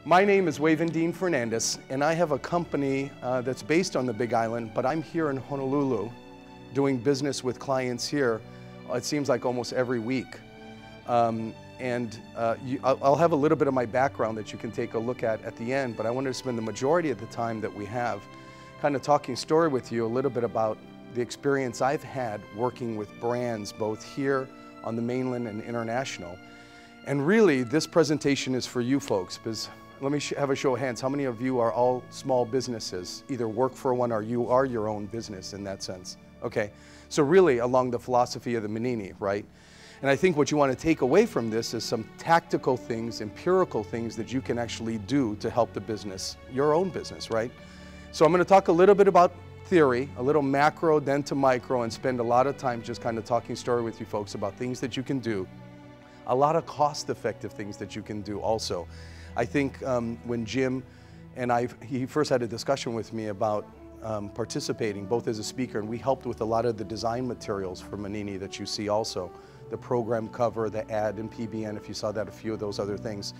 My name is WavenDean Fernandez, and I have a company that's based on the Big Island, but I'm here in Honolulu doing business with clients here, it seems like almost every week. I'll have a little bit of my background that you can take a look at the end, but I wanted to spend the majority of the time that we have kind of talking story with you a little bit about the experience I've had working with brands both here on the mainland and international. And really, this presentation is for you folks, because let me have a show of hands. How many of you are all small businesses, either work for one or you are your own business in that sense? Okay, so really along the philosophy of the Manini, right? And I think what you want to take away from this is some tactical things, empirical things that you can actually do to help the business, your own business, right? So I'm going to talk a little bit about theory, a little macro, then to micro, and spend a lot of time just kind of talking story with you folks about things that you can do, a lot of cost-effective things that you can do also. I think when Jim and he first had a discussion with me about participating both as a speaker, and we helped with a lot of the design materials for Manini that you see also, the program cover, the ad and PBN, if you saw that, a few of those other things.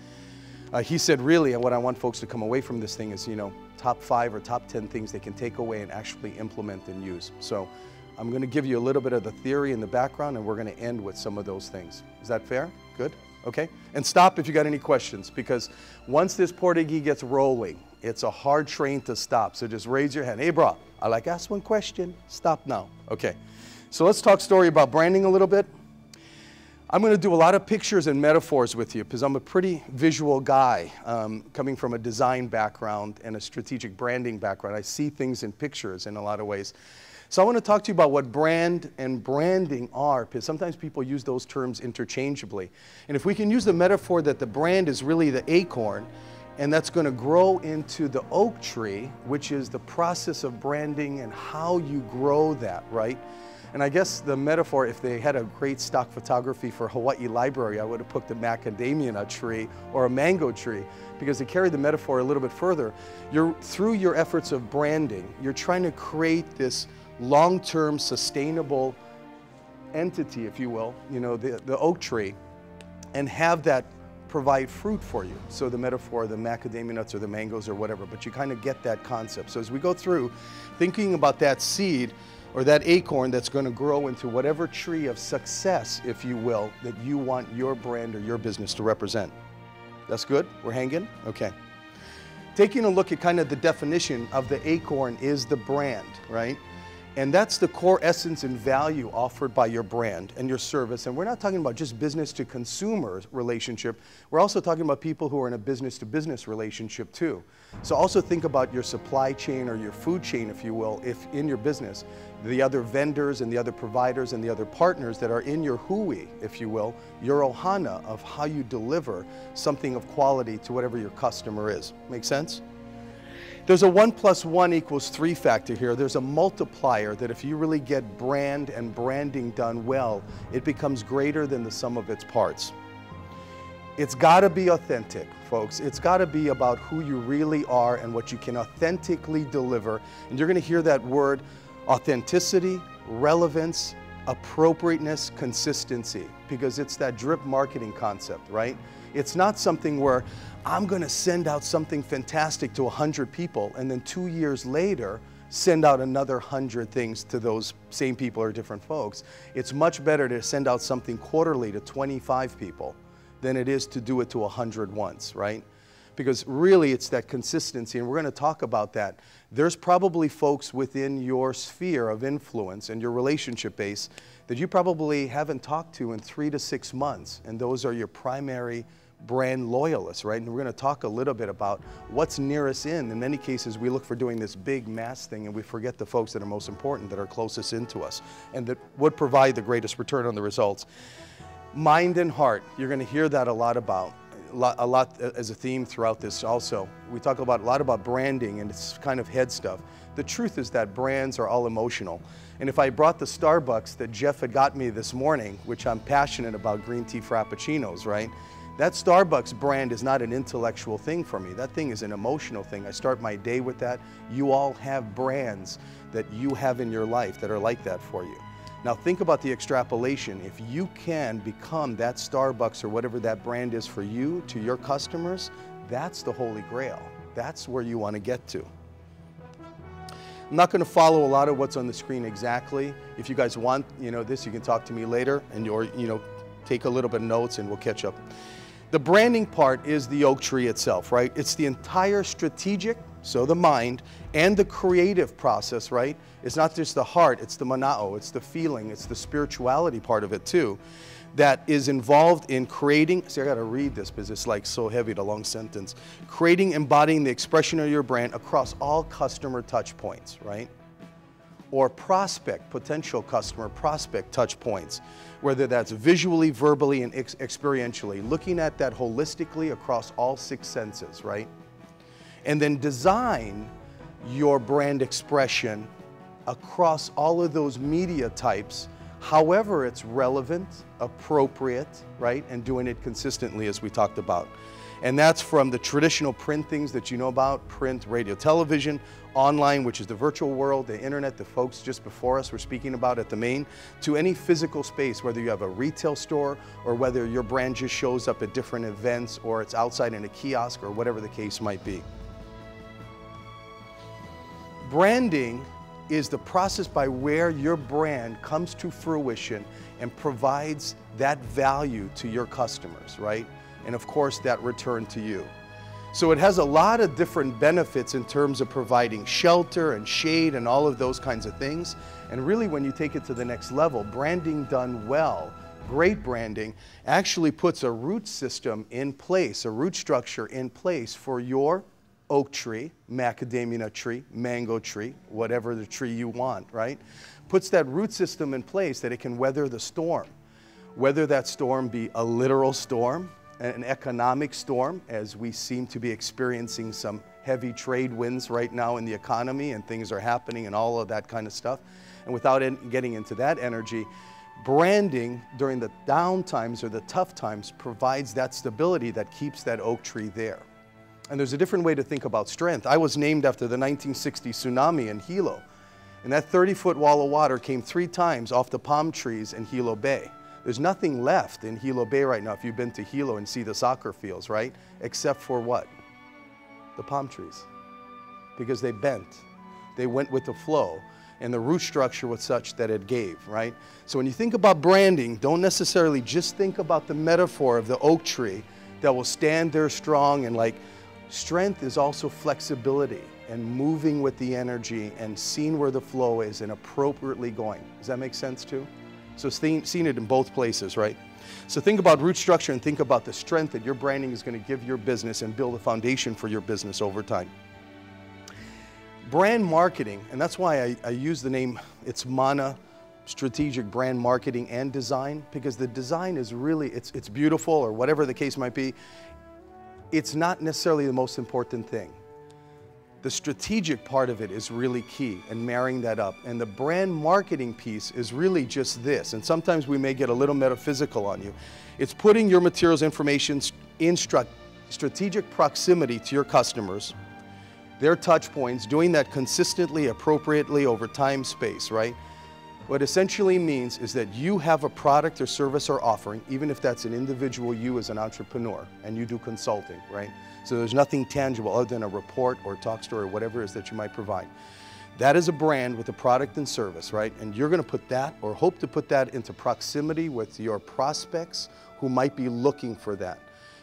He said, really, and what I want folks to come away from this thing is, you know, top 5 or top 10 things they can take away and actually implement and use. So I'm going to give you a little bit of the theory and the background, and we're going to end with some of those things. Is that fair? Good? Okay? And stop if you got any questions, because once this Portuguese gets rolling, it's a hard train to stop. So just raise your hand. Hey, bro, I like ask one question. Stop now. Okay. So let's talk story about branding a little bit. I'm going to do a lot of pictures and metaphors with you because I'm a pretty visual guy coming from a design background and a strategic branding background. I see things in pictures in a lot of ways. So I want to talk to you about what brand and branding are, because sometimes people use those terms interchangeably. And if we can use the metaphor that the brand is really the acorn, and that's going to grow into the oak tree, which is the process of branding and how you grow that, right? And I guess the metaphor, if they had a great stock photography for Hawaii Library, I would have put the macadamia tree or a mango tree, because to carry the metaphor a little bit further, through your efforts of branding, you're trying to create this long-term sustainable entity, if you will, you know, the oak tree, and have that provide fruit for you. So the metaphor, the macadamia nuts or the mangoes or whatever, but you kind of get that concept. So as we go through thinking about that seed or that acorn that's going to grow into whatever tree of success, if you will, that you want your brand or your business to represent. That's good? We're hanging? Okay. Taking a look at kind of the definition of the acorn is the brand, right? And that's the core essence and value offered by your brand and your service. And we're not talking about just business to consumer relationship. We're also talking about people who are in a business to business relationship too. So also think about your supply chain or your food chain, if you will, if in your business, the other vendors and the other providers and the other partners that are in your hui, if you will, your ohana of how you deliver something of quality to whatever your customer is. Make sense? There's a 1 + 1 = 3 factor here. There's a multiplier that if you really get brand and branding done well, it becomes greater than the sum of its parts. It's got to be authentic, folks. It's got to be about who you really are and what you can authentically deliver. And you're going to hear that word authenticity, relevance, appropriateness, consistency, because it's that drip marketing concept, right? It's not something where I'm going to send out something fantastic to 100 people and then 2 years later send out another 100 things to those same people or different folks. It's much better to send out something quarterly to 25 people than it is to do it to 100 once, right? Because really it's that consistency, and we're going to talk about that. There's probably folks within your sphere of influence and your relationship base that you probably haven't talked to in 3 to 6 months, and those are your primary brand loyalists, right? And we're going to talk a little bit about what's near us in. In many cases, we look for doing this big mass thing, and we forget the folks that are most important, that are closest into us, and that would provide the greatest return on the results. Mind and heart, you're going to hear that a lot about. A lot as a theme throughout this also. We talk a lot about branding, and it's kind of head stuff. The truth is that brands are all emotional. And if I brought the Starbucks that Jeff had got me this morning, which I'm passionate about, green tea frappuccinos, right? That Starbucks brand is not an intellectual thing for me. That thing is an emotional thing. I start my day with that. You all have brands that you have in your life that are like that for you. Now think about the extrapolation. If you can become that Starbucks or whatever that brand is for you, to your customers, That's the Holy Grail. That's where you want to get to. I'm not going to follow a lot of what's on the screen exactly. If you guys want, this, you can talk to me later, or take a little bit of notes and we'll catch up. The branding part is the oak tree itself, right? It's the entire strategic, so the mind, and the creative process, right? It's not just the heart, it's the mana'o, it's the feeling, it's the spirituality part of it too, that is involved in creating, see I gotta read this because it's like so heavy, the long sentence. Creating, embodying the expression of your brand across all customer touch points, right? Or prospect, potential customer prospect touch points, whether that's visually, verbally, and experientially, looking at that holistically across all 6 senses, right? And then design your brand expression across all of those media types, however it's relevant, appropriate, right? And doing it consistently as we talked about. And that's from the traditional print things that you know about, print, radio, television, online, which is the virtual world, the internet, the folks just before us were speaking about at the main, to any physical space, whether you have a retail store or whether your brand just shows up at different events or it's outside in a kiosk or whatever the case might be. Branding is the process by where your brand comes to fruition and provides that value to your customers, right? And of course, that return to you. So it has a lot of different benefits in terms of providing shelter and shade and all of those kinds of things. And really, when you take it to the next level, branding done well, great branding, actually puts a root system in place, a root structure in place for your oak tree, macadamia nut tree, mango tree, whatever the tree you want, right? Puts that root system in place that it can weather the storm. Whether that storm be a literal storm, an economic storm, as we seem to be experiencing some heavy trade winds right now in the economy and things are happening and all of that kind of stuff. And without getting into that energy, branding during the down times or the tough times provides that stability that keeps that oak tree there. And there's a different way to think about strength. I was named after the 1960 tsunami in Hilo. And that 30-foot wall of water came 3 times off the palm trees in Hilo Bay. There's nothing left in Hilo Bay right now if you've been to Hilo and see the soccer fields, right? Except for what? The palm trees. Because they bent. They went with the flow. And the root structure was such that it gave, right? So when you think about branding, don't necessarily just think about the metaphor of the oak tree that will stand there strong and like, strength is also flexibility and moving with the energy and seeing where the flow is and appropriately going. Does that make sense too? So seeing it in both places, right? So think about root structure and think about the strength that your branding is going to give your business and build a foundation for your business over time. Brand marketing, and that's why I use the name, it's MANA, Strategic Brand Marketing and Design, because the design is really, it's beautiful or whatever the case might be. It's not necessarily the most important thing. The strategic part of it is really key and marrying that up. And the brand marketing piece is really just this. And sometimes we may get a little metaphysical on you. It's putting your materials information in strategic proximity to your customers, their touch points, doing that consistently, appropriately over time, space, right? What essentially means is that you have a product or service or offering, even if that's an individual you as an entrepreneur, and you do consulting, right? So there's nothing tangible other than a report or talk story or whatever it is that you might provide. That is a brand with a product and service, right? And you're going to put that or hope to put that into proximity with your prospects who might be looking for that.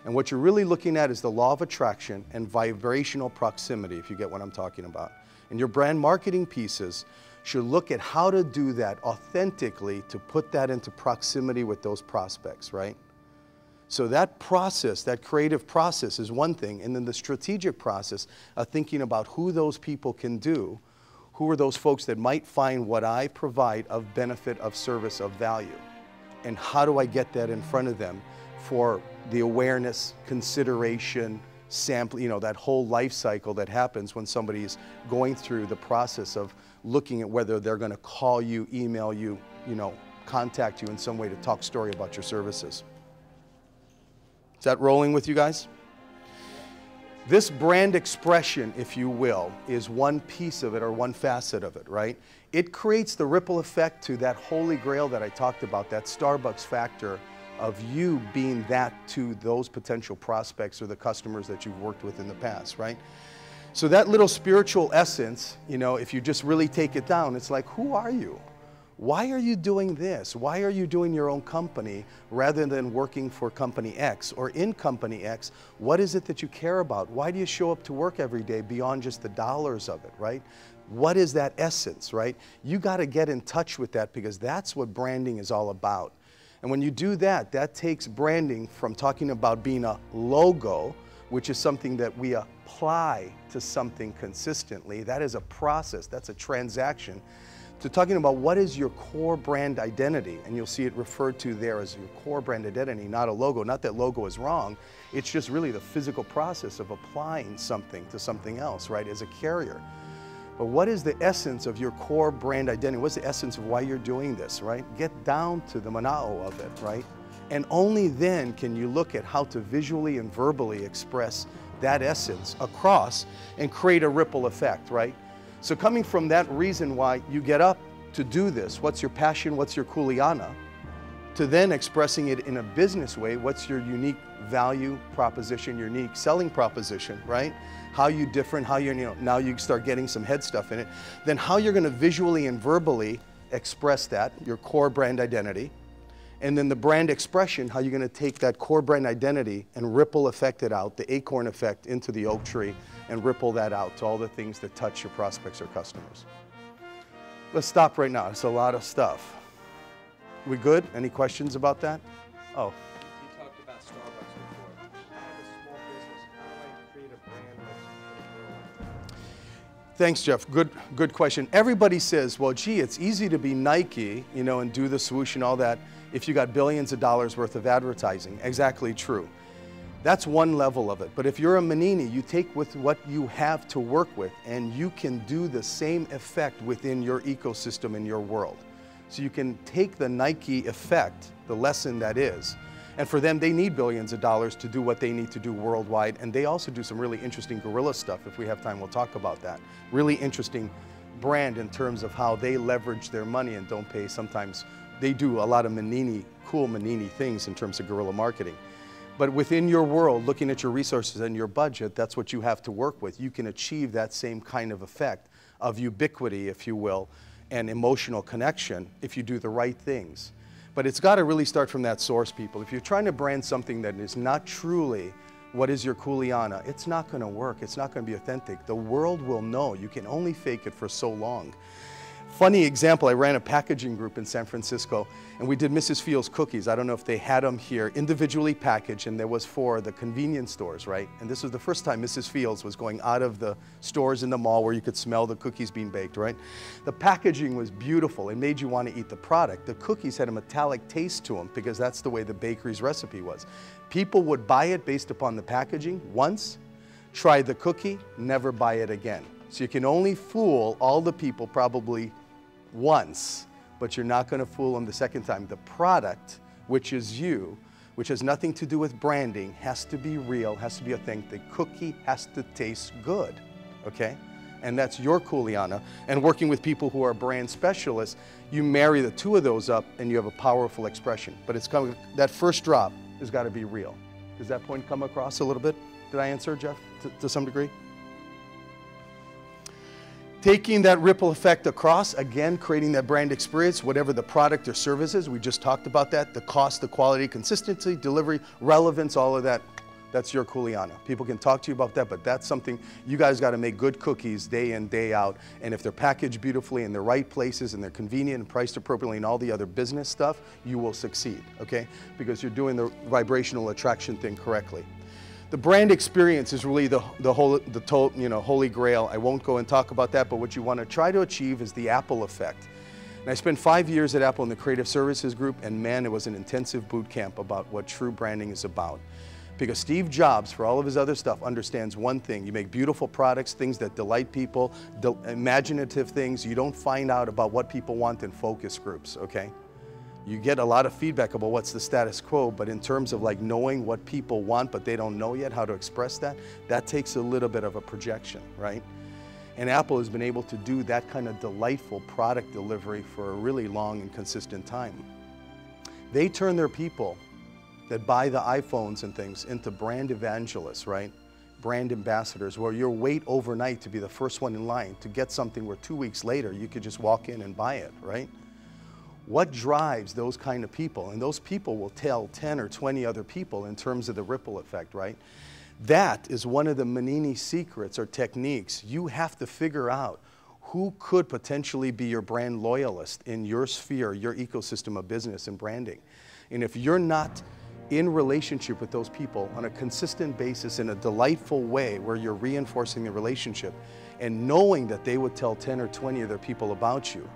And what you're really looking at is the law of attraction and vibrational proximity, if you get what I'm talking about. And your brand marketing pieces should look at how to do that authentically to put that into proximity with those prospects, right? So that process, that creative process is one thing, and then the strategic process of thinking about who those people can do, who are those folks that might find what I provide of benefit, of service, of value, and how do I get that in front of them for the awareness, consideration, sample, that whole life cycle that happens when somebody is going through the process of looking at whether they're going to call you, email you, contact you in some way to talk story about your services. Is that rolling with you guys? This brand expression, if you will, is one piece of it or one facet of it, right? It creates the ripple effect to that holy grail that I talked about, that Starbucks factor of you being that to those potential prospects or the customers that you've worked with in the past, right? So that little spiritual essence, you know, if you just really take it down, it's like, who are you? Why are you doing this? Why are you doing your own company rather than working for company X or in company X? What is it that you care about? Why do you show up to work every day beyond just the dollars of it, right? What is that essence, right? You got to get in touch with that, because that's what branding is all about. And when you do that, that takes branding from talking about being a logo, which is something that we apply to something consistently. That is a process, that's a transaction, to talking about what is your core brand identity. And you'll see it referred to there as your core brand identity, not a logo. Not that logo is wrong, it's just really the physical process of applying something to something else, right, as a carrier. But what is the essence of your core brand identity? What's the essence of why you're doing this, right? Get down to the mana'o of it, right? And only then can you look at how to visually and verbally express that essence across and create a ripple effect, right? So coming from that reason why you get up to do this, what's your passion, what's your kuleana, to then expressing it in a business way, what's your unique value proposition, your unique selling proposition, right? How you different, how you're, now you start getting some head stuff in it, then how you're gonna visually and verbally express that, your core brand identity, and then the brand expression, how you're gonna take that core brand identity and ripple effect it out, the acorn effect into the oak tree, and ripple that out to all the things that touch your prospects or customers. Let's stop right now. It's a lot of stuff. We good? Any questions about that? Oh. You talked about Starbucks before. I have a small business. How do I create a brand that's... Thanks, Jeff. Good question. Everybody says, well, gee, it's easy to be Nike, you know, and do the swoosh and all that if you got billions of dollars worth of advertising. Exactly true. That's one level of it. But if you're a Manini, you take with what you have to work with, and you can do the same effect within your ecosystem in your world. So you can take the Nike effect, the lesson that is, and for them, they need billions of dollars to do what they need to do worldwide, and they also do some really interesting guerrilla stuff. If we have time, we'll talk about that. Really interesting brand in terms of how they leverage their money and don't pay. Sometimes they do a lot of Manini, cool Manini things in terms of guerrilla marketing. But within your world, looking at your resources and your budget, that's what you have to work with. You can achieve that same kind of effect of ubiquity, if you will, and emotional connection if you do the right things. But it's got to really start from that source, people. If you're trying to brand something that is not truly what is your kuleana, it's not going to work. It's not going to be authentic. The world will know. You can only fake it for so long. Funny example, I ran a packaging group in San Francisco, and we did Mrs. Fields cookies. I don't know if they had them here, individually packaged, and there was for the convenience stores, right? And this was the first time Mrs. Fields was going out of the stores in the mall where you could smell the cookies being baked, right? The packaging was beautiful. It made you want to eat the product. The cookies had a metallic taste to them because that's the way the bakery's recipe was. People would buy it based upon the packaging once, try the cookie, never buy it again. So you can only fool all the people probably once, but you're not going to fool them the second time. The product, which is you, which has nothing to do with branding, has to be real, has to be authentic. The cookie has to taste good, okay? And that's your kuleana. And working with people who are brand specialists, you marry the two of those up and you have a powerful expression. But it's coming, that first drop has got to be real. Does that point come across a little bit? Did I answer, Jeff, to some degree? Taking that ripple effect across, again, creating that brand experience, whatever the product or service is, we just talked about that, the cost, the quality, consistency, delivery, relevance, all of that, that's your kuleana. People can talk to you about that, but that's something, you guys got to make good cookies day in, day out, and if they're packaged beautifully in the right places and they're convenient and priced appropriately and all the other business stuff, you will succeed, okay? Because you're doing the vibrational attraction thing correctly. The brand experience is really the holy grail. I won't go and talk about that, but what you want to try to achieve is the Apple effect. And I spent 5 years at Apple in the creative services group, and man, it was an intensive boot camp about what true branding is about. Because Steve Jobs, for all of his other stuff, understands one thing. You make beautiful products, things that delight people, imaginative things. You don't find out about what people want in focus groups, okay? You get a lot of feedback about what's the status quo, but in terms of like knowing what people want, but they don't know yet how to express that, that takes a little bit of a projection, right? And Apple has been able to do that kind of delightful product delivery for a really long and consistent time. They turn their people that buy the iPhones and things into brand evangelists, right? Brand ambassadors, where you'll wait overnight to be the first one in line to get something where 2 weeks later you could just walk in and buy it, right? What drives those kind of people? And those people will tell 10 or 20 other people in terms of the ripple effect, right? That is one of the Manini secrets or techniques. You have to figure out who could potentially be your brand loyalist in your sphere, your ecosystem of business and branding. And if you're not in relationship with those people on a consistent basis in a delightful way where you're reinforcing the relationship and knowing that they would tell 10 or 20 other people about you,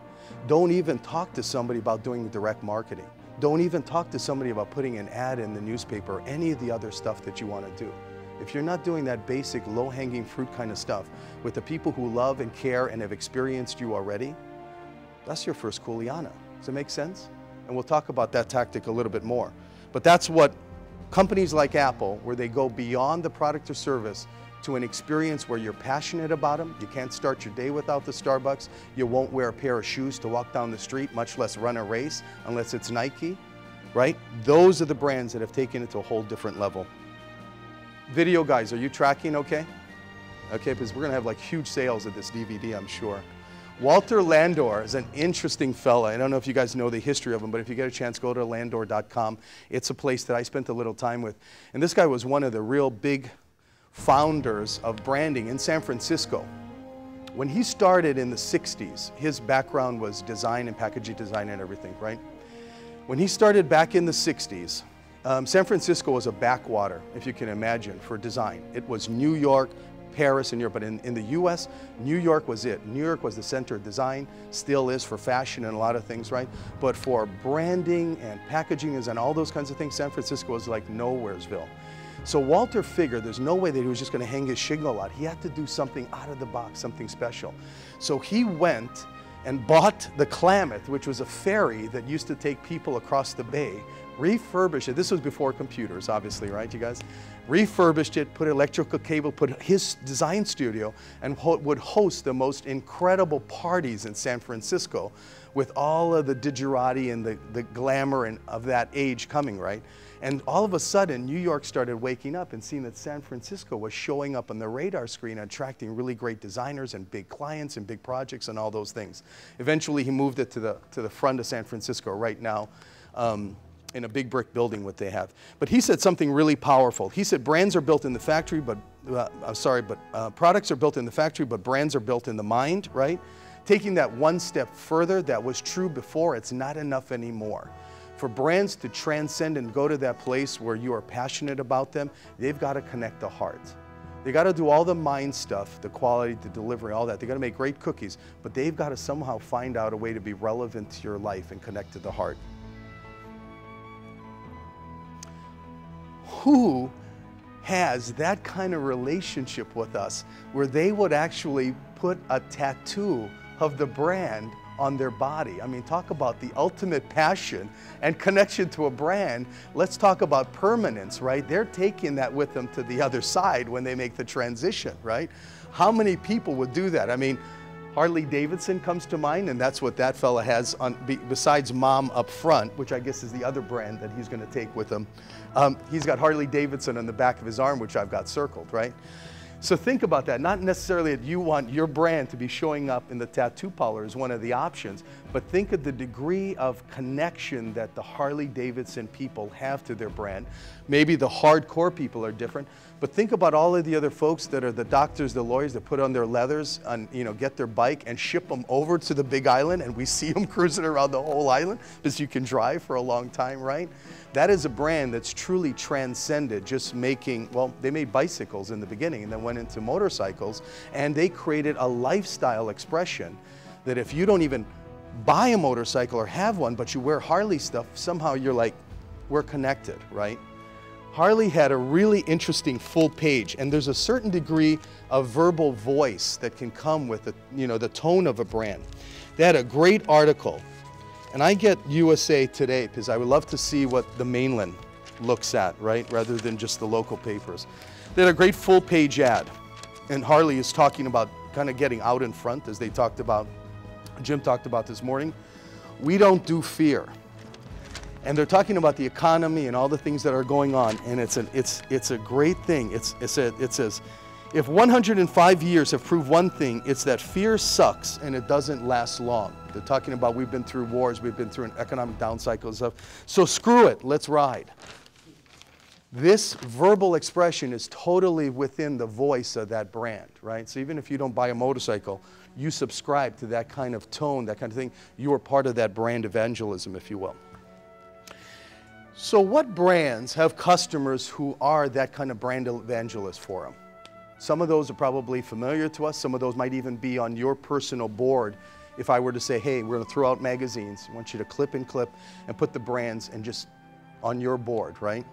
don't even talk to somebody about doing direct marketing. Don't even talk to somebody about putting an ad in the newspaper or any of the other stuff that you want to do. If you're not doing that basic low-hanging fruit kind of stuff with the people who love and care and have experienced you already, that's your first Kuleana. Does it make sense? And we'll talk about that tactic a little bit more. But that's what companies like Apple, where they go beyond the product or service to an experience where you're passionate about them. You can't start your day without the Starbucks. You won't wear a pair of shoes to walk down the street, much less run a race, unless it's Nike, right? Those are the brands that have taken it to a whole different level. Video guys, are you tracking okay? Okay, because we're gonna have like huge sales of this DVD, I'm sure. Walter Landor is an interesting fella. I don't know if you guys know the history of him, but if you get a chance, go to landor.com. It's a place that I spent a little time with. And this guy was one of the real big founders of branding in San Francisco. When he started in the 60s, his background was design and packaging design and everything, right? When he started back in the 60s, San Francisco was a backwater, if you can imagine, for design. It was New York, Paris, and Europe, but in the US, New York was it. New York was the center of design, still is for fashion and a lot of things, right? But for branding and packaging and all those kinds of things, San Francisco was like nowheresville. So Walter figured there's no way that he was just going to hang his shingle out. He had to do something out of the box, something special. So he went and bought the Klamath, which was a ferry that used to take people across the bay, refurbished it. This was before computers, obviously, right, you guys? Refurbished it, put electrical cable, put his design studio, and would host the most incredible parties in San Francisco with all of the digerati and the glamour and of that age coming, right? And all of a sudden, New York started waking up and seeing that San Francisco was showing up on the radar screen, attracting really great designers and big clients and big projects and all those things. Eventually, he moved it to the front of San Francisco right now, in a big brick building what they have. But he said something really powerful. He said brands are built in the factory, but products are built in the factory, but brands are built in the mind, right? Taking that one step further, that was true before, it's not enough anymore. For brands to transcend and go to that place where you are passionate about them, they've got to connect the heart. They got to do all the mind stuff, the quality, the delivery, all that. They got to make great cookies, but they've got to somehow find out a way to be relevant to your life and connect to the heart. Who has that kind of relationship with us where they would actually put a tattoo of the brand on their body? I mean, talk about the ultimate passion and connection to a brand. Let's talk about permanence, right? They're taking that with them to the other side when they make the transition, right? How many people would do that? I mean, Harley Davidson comes to mind, and that's what that fella has on, besides Mom up front, which I guess is the other brand that he's going to take with him. He's got Harley Davidson on the back of his arm, which I've got circled, right? So think about that. Not necessarily that you want your brand to be showing up in the tattoo parlor as one of the options, but think of the degree of connection that the Harley Davidson people have to their brand. Maybe the hardcore people are different, but think about all of the other folks that are the doctors, the lawyers that put on their leathers and, you know, get their bike and ship them over to the Big Island, and we see them cruising around the whole island because you can drive for a long time, right? That is a brand that's truly transcended just making, well, they made bicycles in the beginning and then went into motorcycles, and they created a lifestyle expression that if you don't even buy a motorcycle or have one, but you wear Harley stuff, somehow you're like, we're connected, right? Harley had a really interesting full page, and there's a certain degree of verbal voice that can come with the, you know, the tone of a brand. They had a great article. And I get USA Today because I would love to see what the mainland looks at, right, rather than just the local papers. They had a great full-page ad, and Harley is talking about kind of getting out in front, as they talked about, Jim talked about this morning. We don't do fear. And they're talking about the economy and all the things that are going on, and it's a great thing. It says, if 105 years have proved one thing, it's that fear sucks and it doesn't last long. They're talking about we've been through wars, we've been through an economic down cycle and stuff. So screw it, let's ride. This verbal expression is totally within the voice of that brand, right? So even if you don't buy a motorcycle, you subscribe to that kind of tone, that kind of thing. You are part of that brand evangelism, if you will. So what brands have customers who are that kind of brand evangelist for them? Some of those are probably familiar to us. Some of those might even be on your personal board. If I were to say, hey, we're going to throw out magazines, I want you to clip and put the brands and just on your board, right?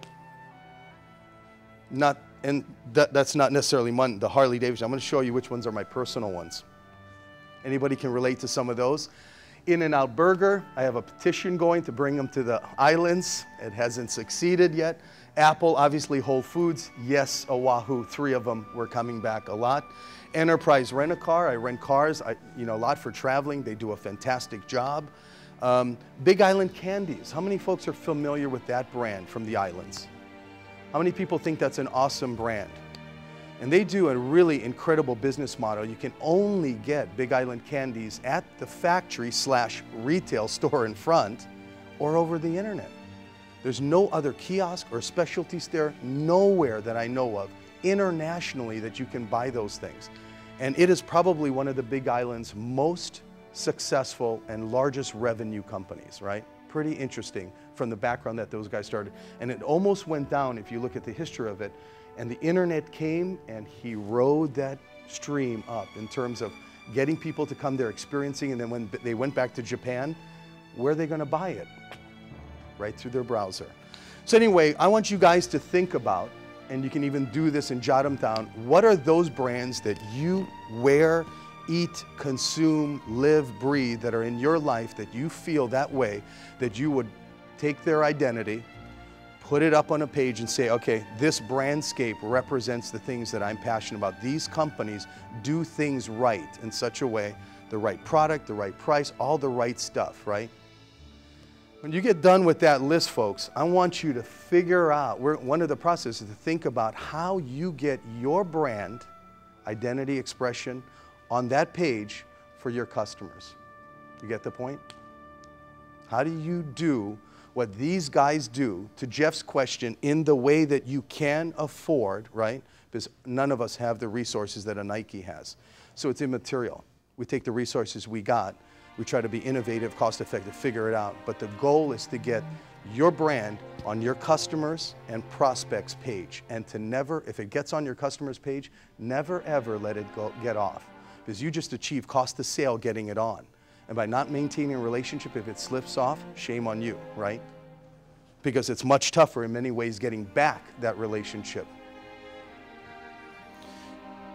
That's not necessarily the Harley Davidson. I'm going to show you which ones are my personal ones. Anybody can relate to some of those? In-N-Out Burger, I have a petition going to bring them to the islands. It hasn't succeeded yet. Apple, obviously Whole Foods. Yes, Oahu, 3 of them were coming back a lot. Enterprise Rent-A-Car, I rent cars, a lot for traveling. They do a fantastic job. Big Island Candies, how many folks are familiar with that brand from the islands? How many people think that's an awesome brand? And they do a really incredible business model. You can only get Big Island Candies at the factory/retail store in front or over the internet. There's no other kiosk or specialty store, nowhere that I know of internationally that you can buy those things. And it is probably one of the Big Island's most successful and largest revenue companies, right? Pretty interesting from the background that those guys started. And it almost went down if you look at the history of it. And the internet came and he rode that stream up in terms of getting people to come there, experiencing, and then when they went back to Japan, where are they going to buy it? Right through their browser. So anyway, I want you guys to think about, and you can even do this and jot them down, what are those brands that you wear, eat, consume, live, breathe, that are in your life that you feel that way, that you would take their identity, put it up on a page and say, okay, this brandscape represents the things that I'm passionate about. These companies do things right in such a way, the right product, the right price, all the right stuff, right? When you get done with that list, folks, I want you to figure out, one of the processes is to think about how you get your brand identity expression on that page for your customers. You get the point? How do you do what these guys do, to Jeff's question, in the way that you can afford, right? Because none of us have the resources that a Nike has. So it's immaterial. We take the resources we got, we try to be innovative, cost-effective, figure it out. But the goal is to get your brand on your customers' and prospects' page. And to never, if it gets on your customer's page, never ever let it get off. Because you just achieve cost of sale getting it on. And by not maintaining a relationship, if it slips off, shame on you, right? Because it's much tougher in many ways getting back that relationship.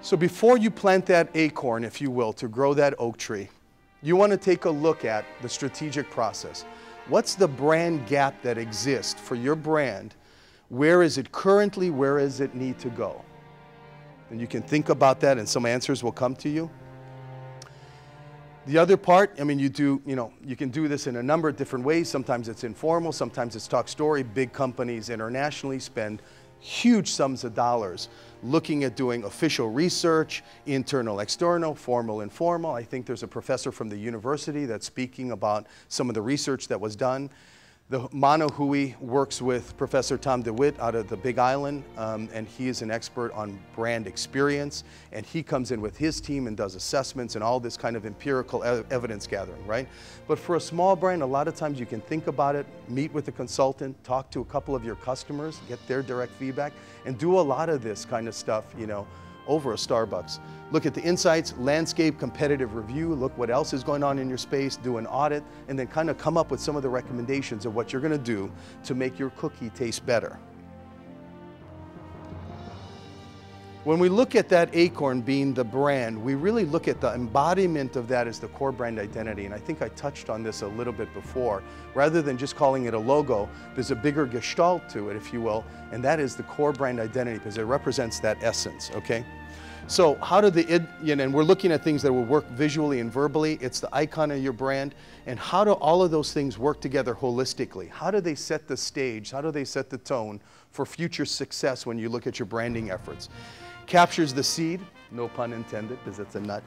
So before you plant that acorn, if you will, to grow that oak tree, you want to take a look at the strategic process. What's the brand gap that exists for your brand? Where is it currently? Where does it need to go? And you can think about that and some answers will come to you. The other part, I mean, you can do this in a number of different ways. Sometimes it's informal, sometimes it's talk story. Big companies internationally spend huge sums of dollars looking at doing official research, internal, external, formal, informal. I think there's a professor from the university that's speaking about some of the research that was done. The Mono Hui works with Professor Tom DeWitt out of the Big Island, and he is an expert on brand experience, and he comes in with his team and does assessments and all this kind of empirical evidence gathering, right? But for a small brand, a lot of times you can think about it, meet with a consultant, talk to a couple of your customers, get their direct feedback, and do a lot of this kind of stuff, over a Starbucks. Look at the insights, landscape, competitive review, look what else is going on in your space, do an audit, and then kind of come up with some of the recommendations of what you're going to do to make your cookie taste better. When we look at that acorn being the brand, we really look at the embodiment of that as the core brand identity. And I think I touched on this a little bit before. Rather than just calling it a logo, there's a bigger gestalt to it, if you will, and that is the core brand identity because it represents that essence, okay? So how do and we're looking at things that will work visually and verbally. It's the icon of your brand. And how do all of those things work together holistically? How do they set the stage? How do they set the tone for future success when you look at your branding efforts? Captures the seed, no pun intended, because it's a nut,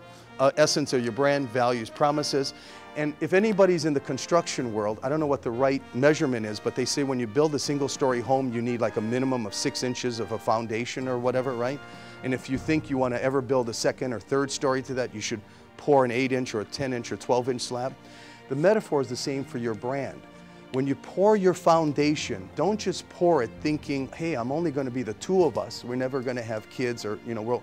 essence of your brand, values, promises. And if anybody's in the construction world, I don't know what the right measurement is, but they say when you build a single-story home, you need like a minimum of 6 inches of a foundation or whatever, right? And if you think you want to ever build a second or third story to that, you should pour an 8-inch or a 10-inch or 12-inch slab. The metaphor is the same for your brand. When you pour your foundation, don't just pour it thinking, hey, I'm only going to be the two of us. We're never going to have kids, or, we'll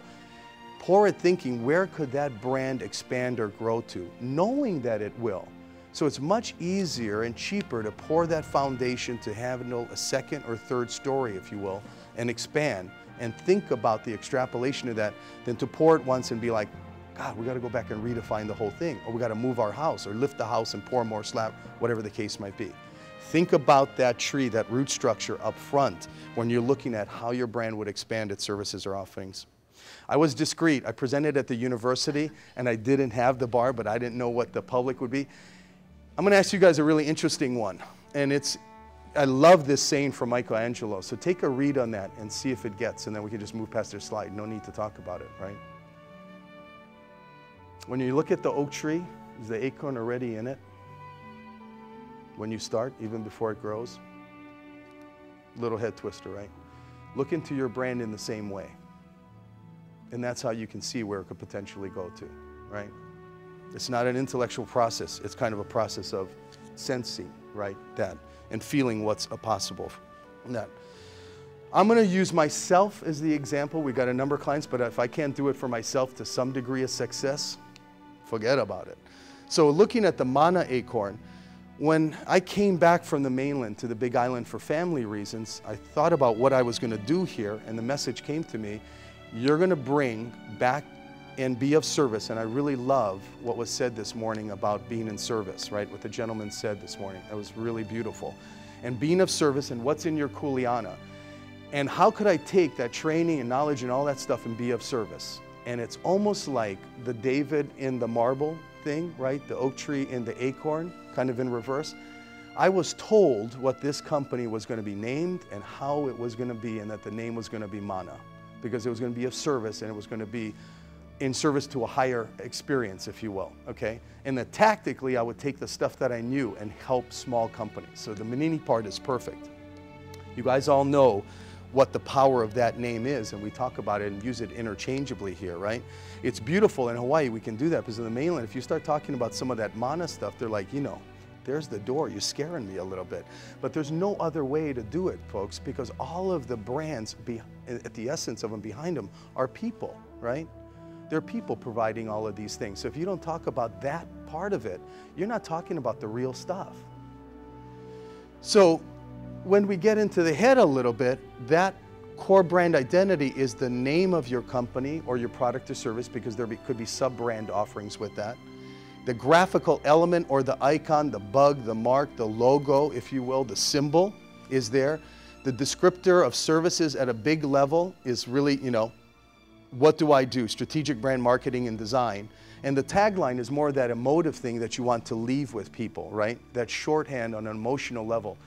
pour it thinking, where could that brand expand or grow to, knowing that it will. So it's much easier and cheaper to pour that foundation to have a second or third story, if you will, and expand and think about the extrapolation of that than to pour it once and be like, God, we got to go back and redefine the whole thing, or we got to move our house or lift the house and pour more slab, whatever the case might be. Think about that tree, that root structure up front when you're looking at how your brand would expand its services or offerings. I was discreet. I presented at the university and I didn't have the bar, but I didn't know what the public would be. I'm going to ask you guys a really interesting one. And I love this saying from Michelangelo. So take a read on that and see if it gets, and then we can just move past their slide. No need to talk about it, right? When you look at the oak tree, is the acorn already in it? When you start, even before it grows? Little head twister, right? Look into your brand in the same way. And that's how you can see where it could potentially go to, right? It's not an intellectual process. It's kind of a process of sensing, right, that, and feeling what's possible from that. I'm going to use myself as the example. We've got a number of clients, but if I can't do it for myself to some degree of success, forget about it. So looking at the Mana acorn, when I came back from the mainland to the Big Island for family reasons, I thought about what I was going to do here, and the message came to me, you're going to bring back and be of service. And I really love what was said this morning about being in service, right? What the gentleman said this morning. That was really beautiful. And being of service and what's in your kuleana. And how could I take that training and knowledge and all that stuff and be of service? And it's almost like the David in the marble thing, right? The oak tree in the acorn, kind of in reverse. I was told what this company was going to be named and how it was going to be, and that the name was going to be Mana, because it was going to be of service and it was going to be in service to a higher experience, if you will, okay? And that tactically I would take the stuff that I knew and help small companies. So the Manini part is perfect. You guys all know what the power of that name is, and we talk about it and use it interchangeably here, right? It's beautiful in Hawaii, we can do that, because in the mainland, if you start talking about some of that Mana stuff, they're like, there's the door, you're scaring me a little bit. But there's no other way to do it, folks, because all of the brands, at the essence of them, behind them, are people, right? They're people providing all of these things. So if you don't talk about that part of it, you're not talking about the real stuff. So when we get into the head a little bit, that core brand identity is the name of your company or your product or service, because there could be sub-brand offerings with that. The graphical element or the icon, the bug, the mark, the logo, if you will, the symbol is there. The descriptor of services at a big level is really, what do I do? Strategic brand marketing and design. And the tagline is more that emotive thing that you want to leave with people, right? That shorthand on an emotional level.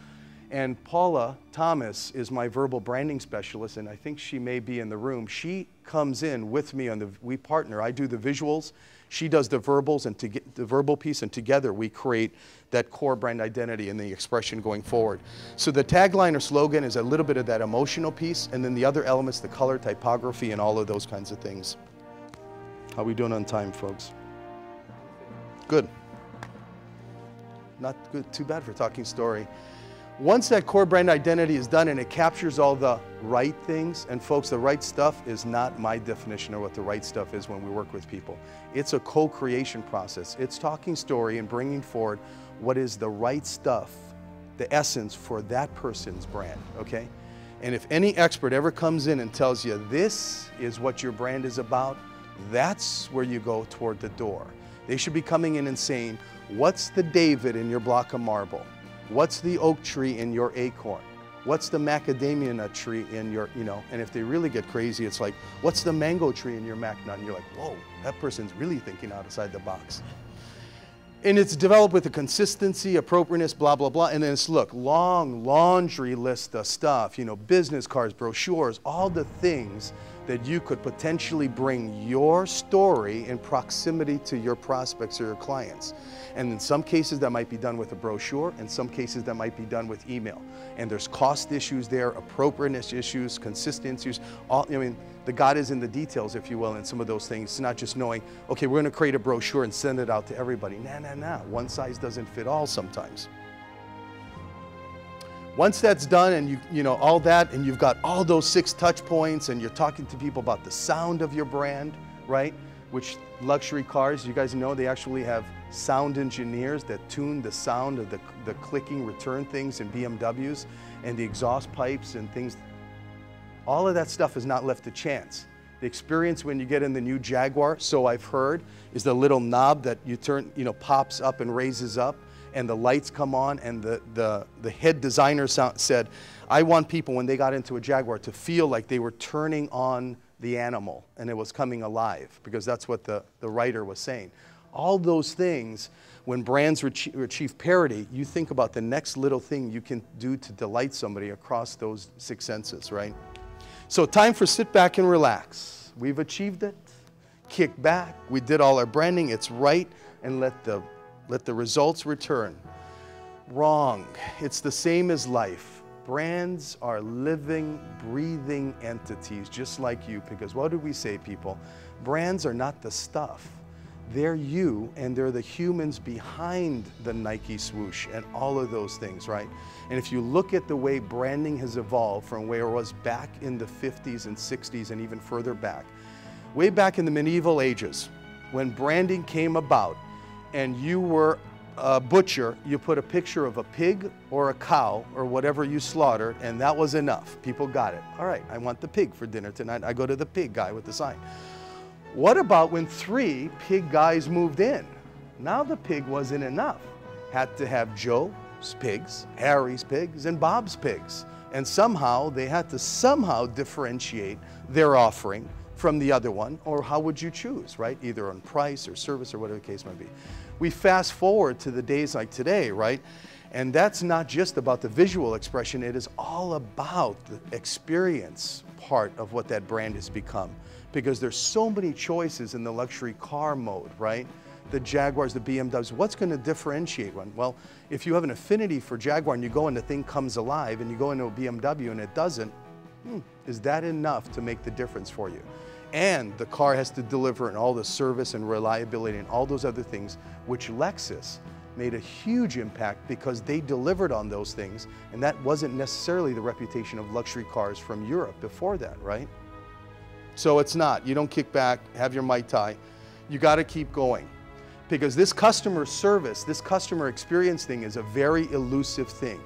And Paula Thomas is my verbal branding specialist, and I think she may be in the room. She comes in with me we partner. I do the visuals, she does the verbals, and the verbal piece, and together we create that core brand identity and the expression going forward. So the tagline or slogan is a little bit of that emotional piece, and then the other elements, the color, typography, and all of those kinds of things. How are we doing on time, folks? Good. Not good, too bad for talking story. Once that core brand identity is done and it captures all the right things, and folks, the right stuff is not my definition of what the right stuff is when we work with people. It's a co-creation process. It's talking story and bringing forward what is the right stuff, the essence for that person's brand, okay? And if any expert ever comes in and tells you this is what your brand is about, that's where you go toward the door. They should be coming in and saying, what's the David in your block of marble? What's the oak tree in your acorn? what's the macadamia nut tree in your, you know, and if they really get crazy, it's like, what's the mango tree in your mac nut? And you're like, whoa, that person's really thinking outside the box. And it's developed with a consistency, appropriateness, blah, blah, blah. And then it's, look, long laundry list of stuff, you know, business cards, brochures, all the things that you could potentially bring your story in proximity to your prospects or your clients. And in some cases that might be done with a brochure, in some cases that might be done with email. And there's cost issues there, appropriateness issues, consistency issues. I mean, the God is in the details, if you will, in some of those things. It's not just knowing, okay, we're gonna create a brochure and send it out to everybody. Nah. One size doesn't fit all sometimes. Once that's done and you know all that, and you've got all those 6 touch points and you're talking to people about the sound of your brand, right? Which luxury cars, you guys know they actually have sound engineers that tune the sound of the clicking return things in BMWs and the exhaust pipes and things. All of that stuff is not left to chance. The experience when you get in the new Jaguar, so I've heard, is the little knob that you turn, you know, pops up and raises up, and the lights come on, and the head designer said, I want people when they got into a Jaguar to feel like they were turning on the animal and it was coming alive, because that's what the writer was saying. All those things, when brands achieve parity, you think about the next little thing you can do to delight somebody across those 6 senses, right? So time for sit back and relax. We've achieved it. Kick back. We did all our branding. It's right, and let the results return. Wrong. It's the same as life. Brands are living, breathing entities just like you, because what do we say, people? Brands are not the stuff. They're you, and they're the humans behind the Nike swoosh and all of those things, right? And if you look at the way branding has evolved from where it was back in the 50s and 60s and even further back, way back in the medieval ages, when branding came about, and you were a butcher, you put a picture of a pig or a cow or whatever you slaughtered, and that was enough. People got it. All right, I want the pig for dinner tonight. I go to the pig guy with the sign. What about when 3 pig guys moved in? Now the pig wasn't enough. Had to have Joe's pigs, Harry's pigs, and Bob's pigs. And somehow, they had to differentiate their offering from the other one, or how would you choose, right? Either on price or service or whatever the case might be. We fast forward to the days like today, right? And that's not just about the visual expression, it is all about the experience part of what that brand has become. Because there's so many choices in the luxury car mode, right? The Jaguars, the BMWs, what's gonna differentiate one? Well, if you have an affinity for Jaguar and you go and the thing comes alive, and you go into a BMW and it doesn't, is that enough to make the difference for you? And the car has to deliver in all the service and reliability and all those other things, which Lexus made a huge impact because they delivered on those things, and that wasn't necessarily the reputation of luxury cars from Europe before that, right? So it's not. You don't kick back, have your Mai Tai. You got to keep going. Because this customer service, this customer experience thing is a very elusive thing.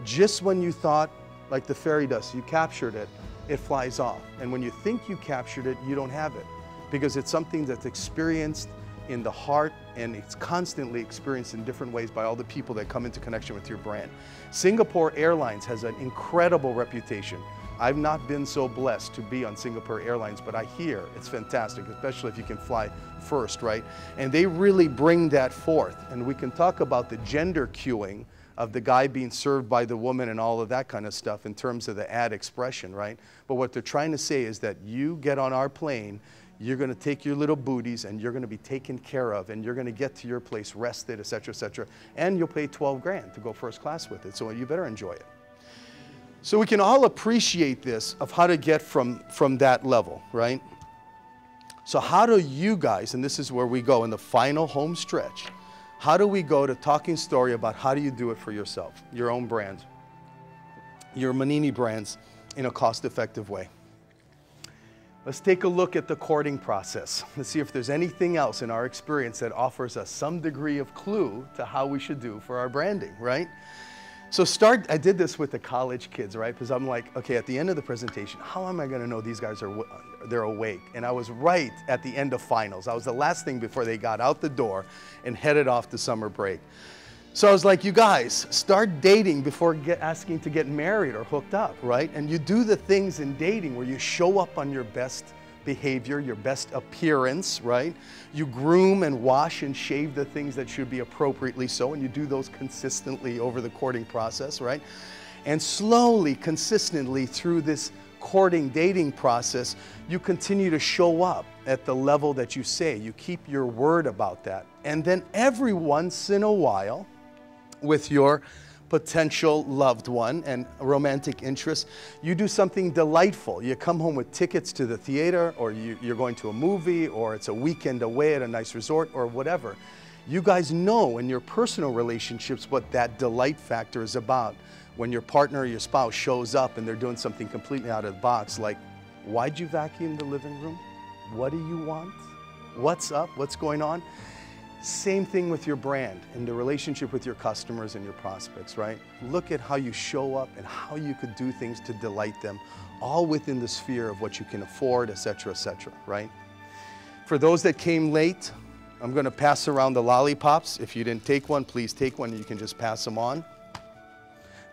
Just when you thought, like the fairy dust, you captured it, it flies off. And when you think you captured it, you don't have it. Because it's something that's experienced in the heart, and it's constantly experienced in different ways by all the people that come into connection with your brand. Singapore Airlines has an incredible reputation. I've not been so blessed to be on Singapore Airlines, but I hear it's fantastic, especially if you can fly first, right? And they really bring that forth. And we can talk about the gender cueing of the guy being served by the woman and all of that kind of stuff in terms of the ad expression, right? But what they're trying to say is that you get on our plane, you're gonna take your little booties and you're gonna be taken care of, and you're gonna get to your place rested, et cetera, and you'll pay 12 grand to go first class with it, so you better enjoy it. So we can all appreciate this of how to get from that level, right? So how do you guys, and this is where we go in the final home stretch, how do we go to talking story about how do you do it for yourself, your own brand, your Manini brands in a cost-effective way? Let's take a look at the courting process. Let's see if there's anything else in our experience that offers us some degree of clue to how we should do for our branding, right? So I did this with the college kids, right? Because I'm like, okay, at the end of the presentation, how am I gonna know these guys they're awake? And I was right at the end of finals. I was the last thing before they got out the door and headed off to summer break. So I was like, you guys, start dating before asking to get married or hooked up, right? And you do the things in dating where you show up on your best behavior, your best appearance, right? You groom and wash and shave the things that should be appropriately so, and you do those consistently over the courting process, right? And slowly, consistently through this courting, dating process, you continue to show up at the level that you say. You keep your word about that. And then every once in a while, with your potential loved one and romantic interest, you do something delightful. You come home with tickets to the theater, or you're going to a movie, or it's a weekend away at a nice resort, or whatever. You guys know in your personal relationships what that delight factor is about. When your partner or your spouse shows up and they're doing something completely out of the box, like, why'd you vacuum the living room? What do you want? What's up? What's going on? Same thing with your brand and the relationship with your customers and your prospects, right? Look at how you show up and how you could do things to delight them, all within the sphere of what you can afford, etc., right? For those that came late, I'm going to pass around the lollipops. If you didn't take one, please take one. You can just pass them on.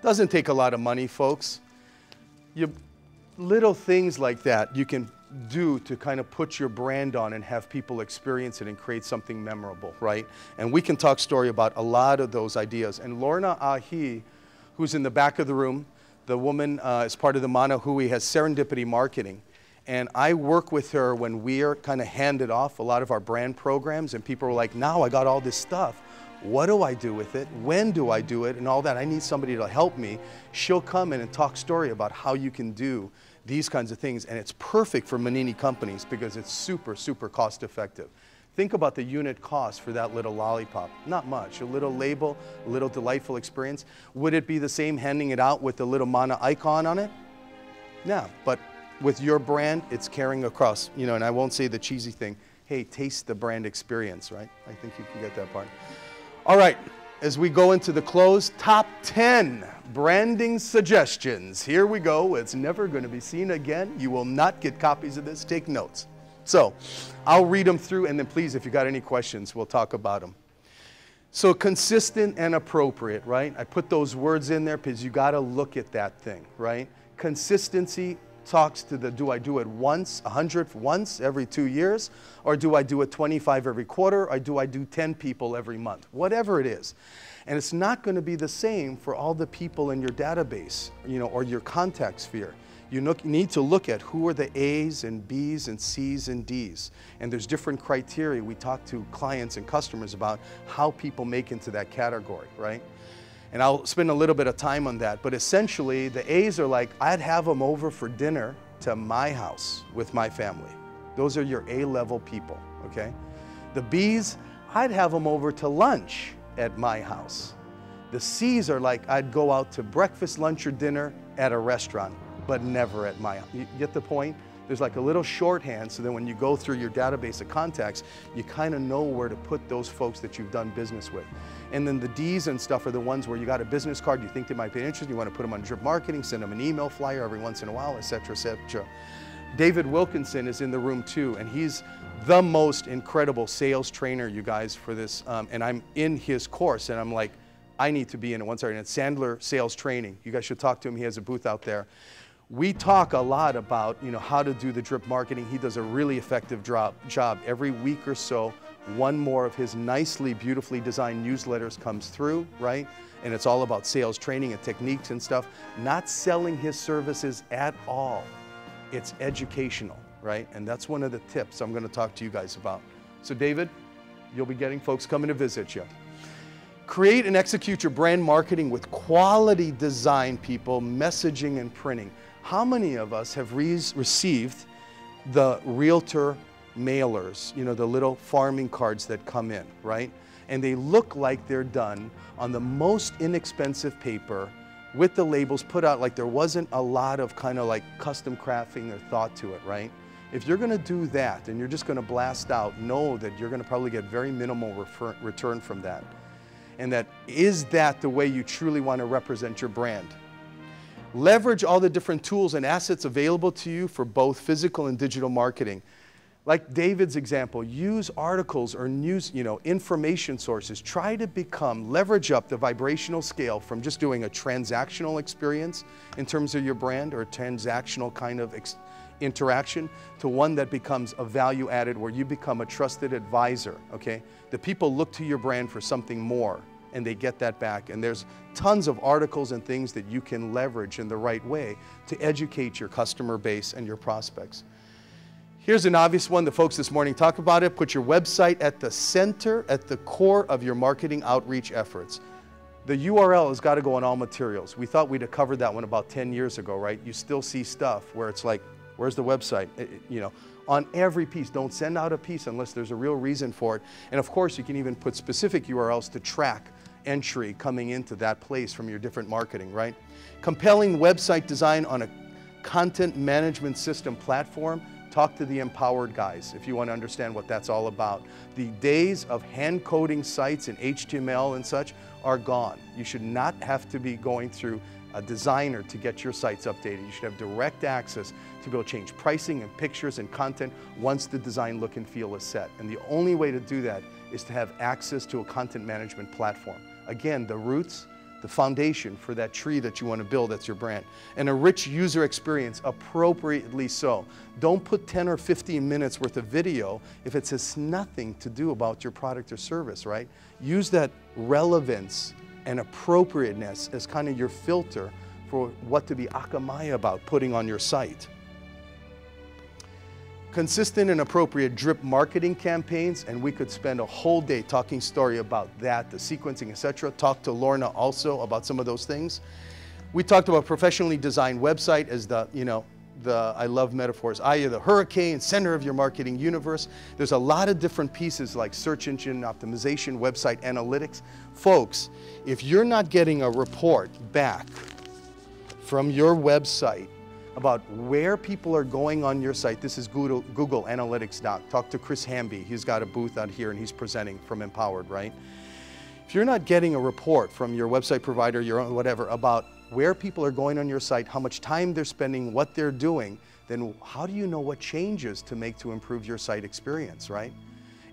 Doesn't take a lot of money, folks. Little things like that you can do to kind of put your brand on and have people experience it and create something memorable, right? And we can talk story about a lot of those ideas. And Lorna Ahi, who's in the back of the room, the woman is part of the Mana Hui, has Serendipity Marketing. And I work with her when we're kind of handed off a lot of our brand programs, and people are like, now I got all this stuff. What do I do with it? When do I do it? And all that. I need somebody to help me. She'll come in and talk story about how you can do these kinds of things. And it's perfect for Manini companies because it's super, super cost effective. Think about the unit cost for that little lollipop. Not much. A little label, a little delightful experience. Would it be the same handing it out with the little Mana icon on it? No, but with your brand, it's carrying across. You know, and I won't say the cheesy thing, hey, taste the brand experience, right? I think you can get that part. All right, as we go into the close, top 10 branding suggestions. Here we go. It's never going to be seen again. You will not get copies of this. Take notes. So I'll read them through, and then please, if you got any questions, we'll talk about them. So consistent and appropriate, right? I put those words in there because you got to look at that thing, right? Consistency talks to the, do I do it once, 100 once every 2 years, or do I do it 25 every quarter, or do I do 10 people every month? Whatever it is. And it's not going to be the same for all the people in your database, you know, or your contact sphere. You need to look at who are the A's and B's and C's and D's. And there's different criteria. We talk to clients and customers about how people make into that category, right? And I'll spend a little bit of time on that. But essentially, the A's are like, I'd have them over for dinner to my house with my family. Those are your A-level people, okay? The B's, I'd have them over to lunch at my house. The C's are like, I'd go out to breakfast, lunch, or dinner at a restaurant, but never at my house. You get the point? There's like a little shorthand, so then when you go through your database of contacts, you kind of know where to put those folks that you've done business with. And then the D's and stuff are the ones where you got a business card, you think they might be interested, you want to put them on drip marketing, send them an email flyer every once in a while, etc., etc. David Wilkinson is in the room too, and he's the most incredible sales trainer, you guys, for this. And I'm in his course, and I'm like, I need to be in it once. And it's Sandler Sales Training. You guys should talk to him. He has a booth out there. We talk a lot about, you know, how to do the drip marketing. He does a really effective job. Every week or so, one more of his nicely, beautifully designed newsletters comes through, right? And it's all about sales training and techniques and stuff. Not selling his services at all. It's educational, right? And that's one of the tips I'm going to talk to you guys about. So David, you'll be getting folks coming to visit you. Create and execute your brand marketing with quality design, people, messaging and printing. How many of us have received the realtor mailers, you know, the little farming cards that come in, right? And they look like they're done on the most inexpensive paper with the labels put out like there wasn't a lot of kind of like custom crafting or thought to it, right? If you're going to do that and you're just going to blast out, know that you're going to probably get very minimal return from that. And that, is that the way you truly want to represent your brand? Leverage all the different tools and assets available to you for both physical and digital marketing. Like David's example, use articles or news, information sources. Try to leverage up the vibrational scale from just doing a transactional experience in terms of your brand or a transactional kind of interaction to one that becomes a value added where you become a trusted advisor, okay? The people look to your brand for something more and they get that back. And there's tons of articles and things that you can leverage in the right way to educate your customer base and your prospects. Here's an obvious one. The folks this morning talk about it. Put your website at the center, at the core of your marketing outreach efforts. The URL has got to go on all materials. We thought we'd have covered that one about 10 years ago, right? You still see stuff where it's like, where's the website? On every piece. Don't send out a piece unless there's a real reason for it. And of course, you can even put specific URLs to track entry coming into that place from your different marketing, right? Compelling website design on a content management system platform. Talk to the Empowered guys if you want to understand what that's all about. The days of hand coding sites in HTML and such are gone. You should not have to be going through a designer to get your sites updated. You should have direct access to be able to change pricing and pictures and content once the design look and feel is set. And the only way to do that is to have access to a content management platform. Again, the roots, the foundation for that tree that you want to build, that's your brand. And a rich user experience, appropriately so. Don't put 10 or 15 minutes worth of video if it has nothing to do about your product or service, right? Use that relevance and appropriateness as kind of your filter for what to be akamai about putting on your site. Consistent and appropriate drip marketing campaigns, and we could spend a whole day talking story about that, the sequencing, etc. Talk to Lorna also about some of those things. We talked about professionally designed website as I love metaphors, eye of the hurricane, center of your marketing universe. There's a lot of different pieces like search engine optimization, website analytics. Folks, if you're not getting a report back from your website about where people are going on your site. This is Google Analytics Doc. Talk to Chris Hamby. He's got a booth out here and he's presenting from Empowered, right? If you're not getting a report from your website provider, your own whatever, about where people are going on your site, how much time they're spending, what they're doing, then how do you know what changes to make to improve your site experience, right?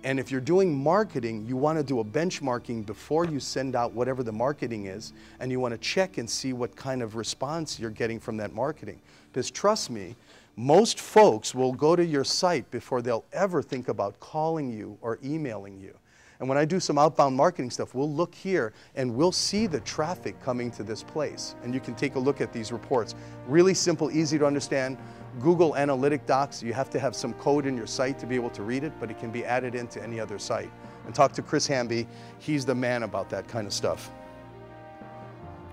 And if you're doing marketing, you want to do a benchmarking before you send out whatever the marketing is, and you want to check and see what kind of response you're getting from that marketing. Because trust me, most folks will go to your site before they'll ever think about calling you or emailing you. And when I do some outbound marketing stuff, we'll look here and we'll see the traffic coming to this place. And you can take a look at these reports. Really simple, easy to understand. Google Analytic Docs, you have to have some code in your site to be able to read it, but it can be added into any other site. And talk to Chris Hamby, he's the man about that kind of stuff.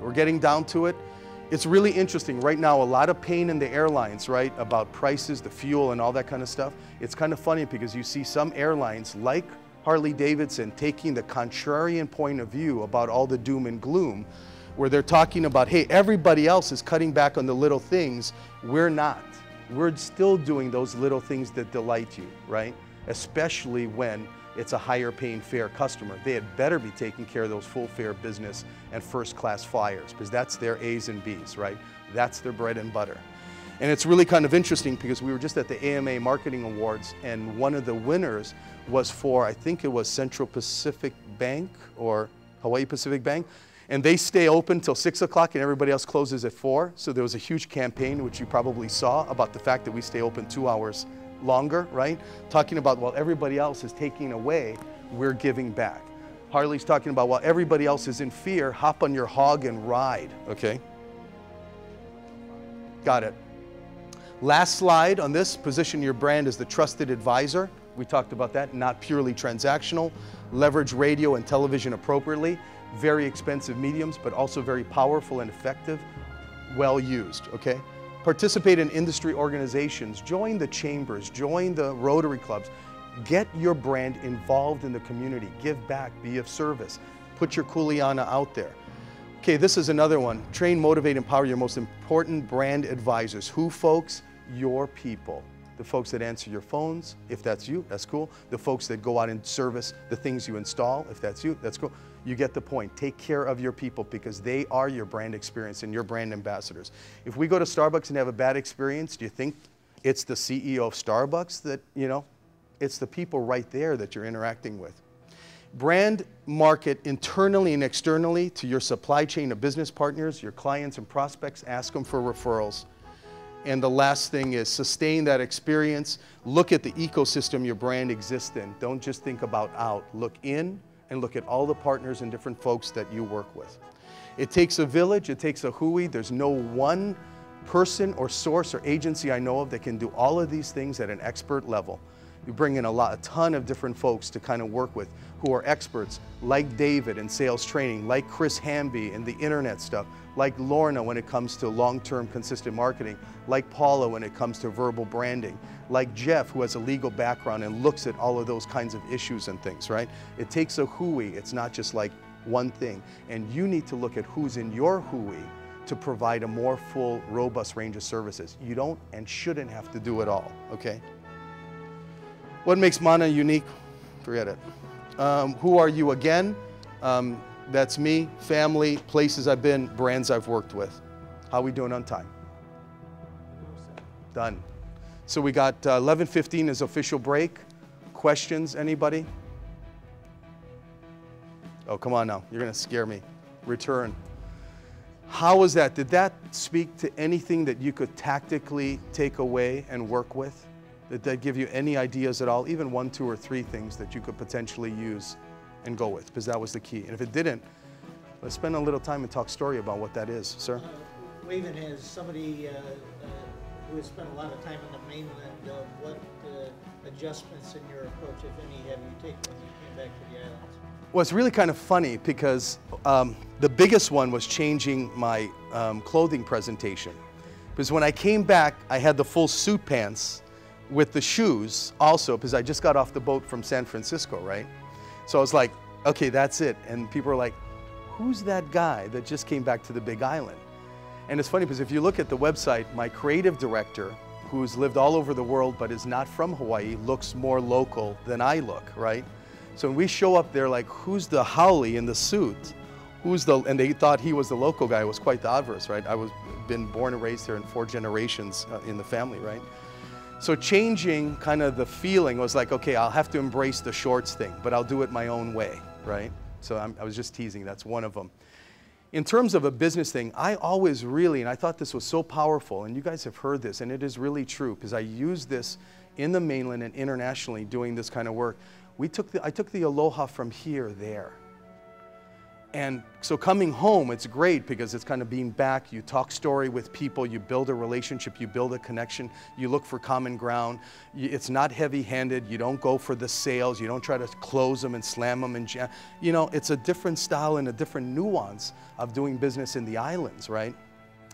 We're getting down to it. It's really interesting. Right now, a lot of pain in the airlines, right, about prices, the fuel, and all that kind of stuff. It's kind of funny because you see some airlines, like Harley-Davidson, taking the contrarian point of view about all the doom and gloom, where they're talking about, hey, everybody else is cutting back on the little things. We're not. We're still doing those little things that delight you, right? Especially when it's a higher paying fare customer. They had better be taking care of those full fare business and first class flyers, because that's their A's and B's, right? That's their bread and butter. And it's really kind of interesting because we were just at the AMA Marketing Awards, and one of the winners was for, I think it was Central Pacific Bank or Hawaii Pacific Bank. And they stay open till 6 o'clock and everybody else closes at 4. So there was a huge campaign, which you probably saw, about the fact that we stay open 2 hours longer, right? Talking about, while everybody else is taking away, we're giving back. Harley's talking about, while everybody else is in fear, hop on your hog and ride, okay? Got it. Last slide on this, position your brand as the trusted advisor. We talked about that, not purely transactional. Leverage radio and television appropriately. Very expensive mediums, but also very powerful and effective, well used, okay? Participate in industry organizations, join the chambers, join the Rotary clubs. Get your brand involved in the community, give back, be of service. Put your kuleana out there. Okay, this is another one. Train, motivate, empower your most important brand advisors. Who, folks? Your people. The folks that answer your phones, if that's you, that's cool. The folks that go out and service the things you install, if that's you, that's cool. You get the point. Take care of your people because they are your brand experience and your brand ambassadors. If we go to Starbucks and have a bad experience, do you think it's the CEO of Starbucks that, It's the people right there that you're interacting with. Brand market internally and externally to your supply chain of business partners, your clients and prospects. Ask them for referrals. And the last thing is sustain that experience. Look at the ecosystem your brand exists in. Don't just think about out. Look in and look at all the partners and different folks that you work with. It takes a village. It takes a hui. There's no one person or source or agency I know of that can do all of these things at an expert level. You bring in a ton of different folks to kind of work with who are experts, like David in sales training, like Chris Hamby in the internet stuff, like Lorna when it comes to long-term consistent marketing, like Paula when it comes to verbal branding, like Jeff who has a legal background and looks at all of those kinds of issues and things, right? It takes a hui. It's not just like one thing. And you need to look at who's in your hui to provide a more full, robust range of services. You don't and shouldn't have to do it all, okay? What makes Mana unique? Forget it. Who are you again? That's me, family, places I've been, brands I've worked with. How we doing on time? Done. So we got 11:15 is official break. Questions, anybody? Oh, come on now, you're gonna scare me. Return. How was that? Did that speak to anything that you could tactically take away and work with? Did that give you any ideas at all? Even 1, 2, or 3 things that you could potentially use and go with, because that was the key. And if it didn't, let's spend a little time and talk story about what that is, sir. Waven, has somebody who has spent a lot of time in the mainland, what adjustments in your approach, if any, have you taken when you came back to the islands? Well, it's really kind of funny because the biggest one was changing my clothing presentation. Because when I came back, I had the full suit pants with the shoes also, because I just got off the boat from San Francisco, right? So I was like, okay, that's it. And people are like, who's that guy that just came back to the Big Island? And it's funny because if you look at the website, my creative director, who's lived all over the world but is not from Hawaii, looks more local than I look, right? So when we show up there, like, who's the haole in the suit? And they thought he was the local guy. It was quite the obverse, right? Been born and raised here in 4 generations in the family, right? So changing kind of the feeling was like, okay, I'll have to embrace the shorts thing, but I'll do it my own way, right? So I was just teasing, that's one of them. In terms of a business thing, I always really, and I thought this was so powerful, and you guys have heard this, and it is really true, because I use this in the mainland and internationally doing this kind of work. I took the aloha from here there. And so coming home, it's great because it's kind of being back. You talk story with people, you build a relationship, you build a connection, you look for common ground. It's not heavy-handed. You don't go for the sales. You don't try to close them and slam them. And, you know, it's a different style and a different nuance of doing business in the islands, right?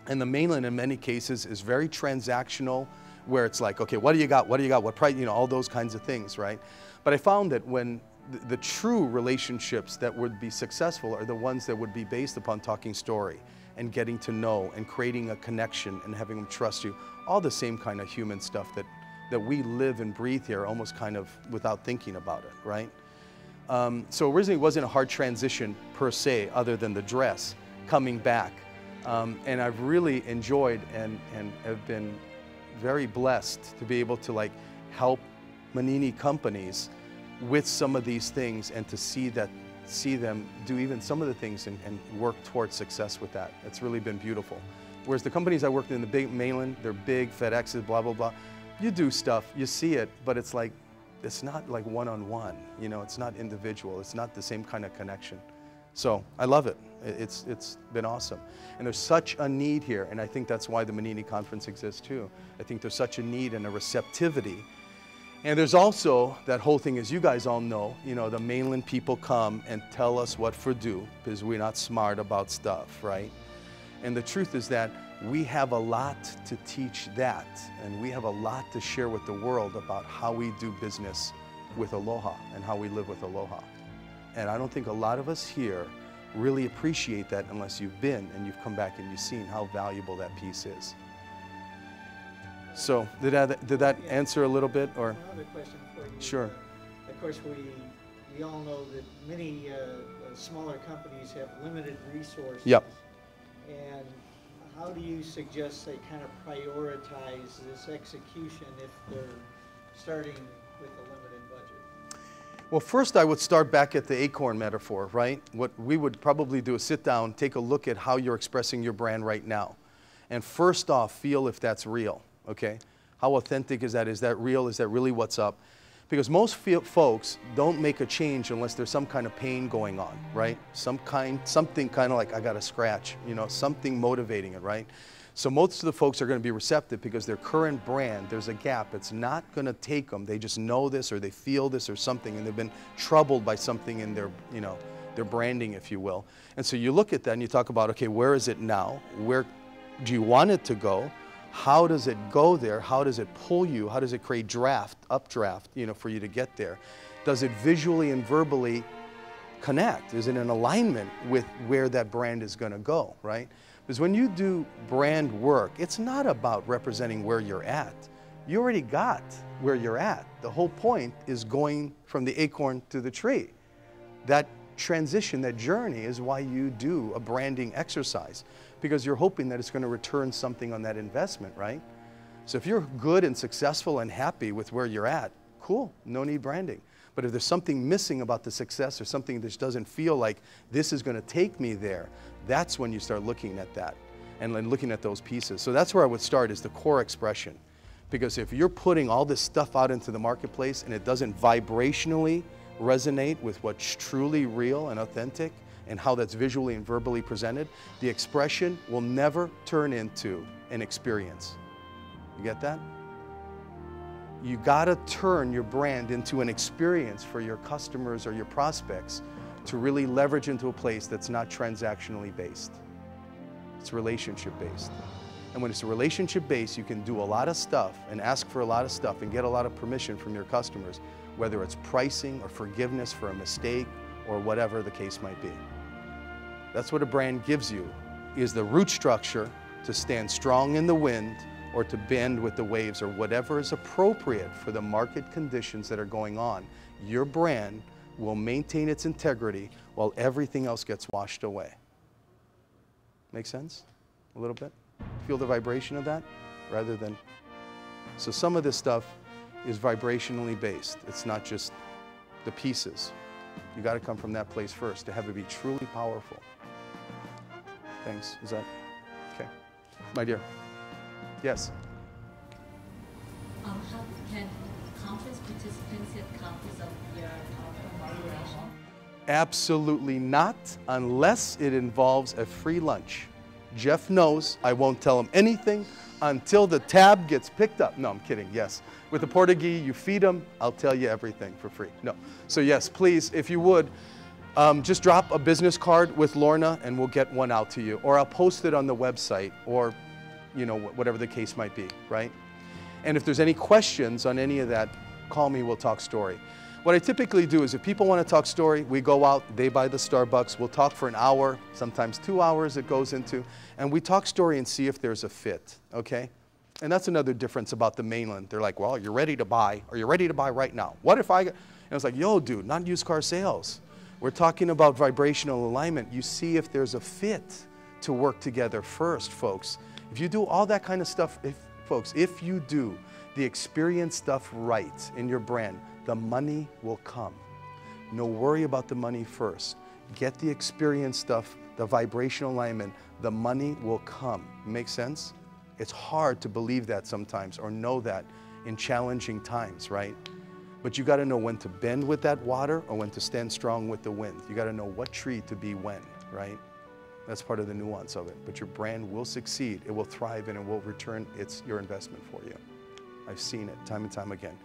And the mainland, in many cases, is very transactional, where it's like, okay, what do you got? What do you got? What price? You know, all those kinds of things, right? But I found that when the true relationships that would be successful are the ones that would be based upon talking story and getting to know and creating a connection and having them trust you. All the same kind of human stuff that we live and breathe here almost kind of without thinking about it, right? So originally it wasn't a hard transition per se, other than the dress coming back. And I've really enjoyed and have been very blessed to be able to like help Manini companies with some of these things and to see them do even some of the things and work towards success with that. It's really been beautiful. Whereas the companies I worked in the big mainland, they're big, FedExes, blah, blah, blah. You do stuff, you see it, but it's like, it's not like one-on-one, you know, it's not individual, it's not the same kind of connection. So I love it. It's been awesome. And there's such a need here, and I think that's why the Manini Conference exists too. I think there's such a need and a receptivity. And there's also that whole thing, as you guys all know, you know, the mainland people come and tell us what for do because we're not smart about stuff, right? And the truth is that we have a lot to teach that, and we have a lot to share with the world about how we do business with aloha and how we live with aloha. And I don't think a lot of us here really appreciate that unless you've been and you've come back and you've seen how valuable that piece is. So did that answer a little bit, or? Another question for you. Sure. Of course, we all know that many smaller companies have limited resources. Yep. And how do you suggest they kind of prioritize this execution if they're starting with a limited Well, first I would start back at the acorn metaphor, right? What we would probably do is sit down, take a look at how you're expressing your brand right now. And first off, feel if that's real, okay? How authentic is that? Is that real? Is that really what's up? Because most folks don't make a change unless there's some kind of pain going on, right? Something kind of like, I got a scratch, you know, something motivating it, right? So most of the folks are going to be receptive because their current brand, there's a gap. It's not going to take them. They just know this or they feel this or something, and they've been troubled by something in their, you know, their branding, if you will. And so you look at that and you talk about, okay, where is it now? Where do you want it to go? How does it go there? How does it pull you? How does it create updraft, you know, for you to get there? Does it visually and verbally connect? Is it in alignment with where that brand is going to go, right? Because when you do brand work, it's not about representing where you're at. You already got where you're at. The whole point is going from the acorn to the tree. That transition, that journey is why you do a branding exercise, because you're hoping that it's going to return something on that investment, right? So if you're good and successful and happy with where you're at, cool, no need branding. But if there's something missing about the success or something that doesn't feel like this is going to take me there, that's when you start looking at that and then looking at those pieces. So that's where I would start, is the core expression. Because if you're putting all this stuff out into the marketplace and it doesn't vibrationally resonate with what's truly real and authentic and how that's visually and verbally presented, the expression will never turn into an experience. You get that? You gotta turn your brand into an experience for your customers or your prospects to really leverage into a place that's not transactionally based. It's relationship based. And when it's relationship based, you can do a lot of stuff and ask for a lot of stuff and get a lot of permission from your customers, whether it's pricing or forgiveness for a mistake or whatever the case might be. That's what a brand gives you, is the root structure to stand strong in the wind or to bend with the waves or whatever is appropriate for the market conditions that are going on. Your brand will maintain its integrity while everything else gets washed away. Make sense? A little bit? Feel the vibration of that rather than... So some of this stuff is vibrationally based. It's not just the pieces. You got to come from that place first to have it be truly powerful. Thanks. Is that okay? My dear. Yes? How can conference participants get copies of your collaboration? Absolutely not, unless it involves a free lunch. Jeff knows I won't tell him anything until the tab gets picked up. No, I'm kidding, yes. With the Portuguese, you feed them, I'll tell you everything for free. No. So yes, please, if you would, just drop a business card with Lorna and we'll get one out to you. Or I'll post it on the website, or you know, whatever the case might be, right? And if there's any questions on any of that, call me, we'll talk story. What I typically do is if people want to talk story, we go out, they buy the Starbucks, we'll talk for an hour, sometimes 2 hours it goes into, and we talk story and see if there's a fit, okay? And that's another difference about the mainland. They're like, well, you're ready to buy, or you're ready to buy right now. What if I, and it's like, yo, dude, not used car sales. We're talking about vibrational alignment. You see if there's a fit to work together first, folks. If you do all that kind of stuff, folks, if you do the experience stuff right in your brand, the money will come. No worry about the money first. Get the experience stuff, the vibrational alignment, the money will come. Make sense? It's hard to believe that sometimes or know that in challenging times, right? But you got to know when to bend with that water or when to stand strong with the wind. You got to know what tree to be when, right? That's part of the nuance of it. But your brand will succeed, it will thrive, and it will return your investment for you. I've seen it time and time again.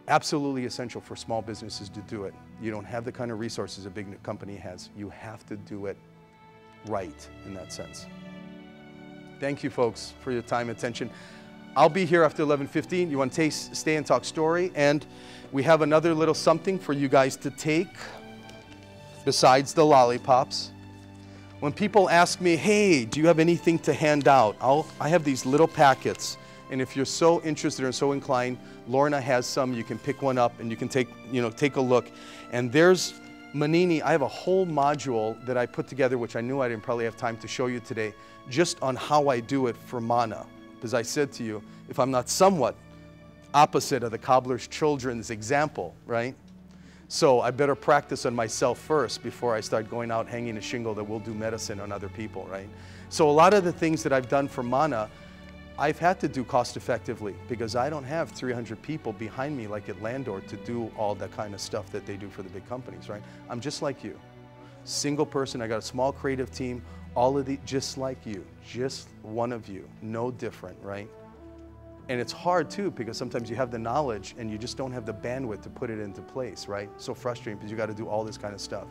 Absolutely essential for small businesses to do it. You don't have the kind of resources a big company has. You have to do it right in that sense. Thank you, folks, for your time and attention. I'll be here after 11:15. You want to stay and talk story, and we have another little something for you guys to take besides the lollipops. When people ask me, hey, do you have anything to hand out? I have these little packets, and if you're so interested or so inclined, Lorna has some. You can pick one up and you can take a look. And there's Manini. I have a whole module that I put together, which I knew I didn't probably have time to show you today, just on how I do it for Mana. Because I said to you, if I'm not somewhat opposite of the cobbler's children's example, right? So I better practice on myself first before I start going out hanging a shingle that will do medicine on other people, right? So a lot of the things that I've done for Mana, I've had to do cost effectively because I don't have 300 people behind me like at Landor to do all that kind of stuff that they do for the big companies, right? I'm just like you. Single person, I got a small creative team, all of the, just like you, just one of you, no different, right? And it's hard too because sometimes you have the knowledge and you just don't have the bandwidth to put it into place, right? So frustrating because you got to do all this kind of stuff.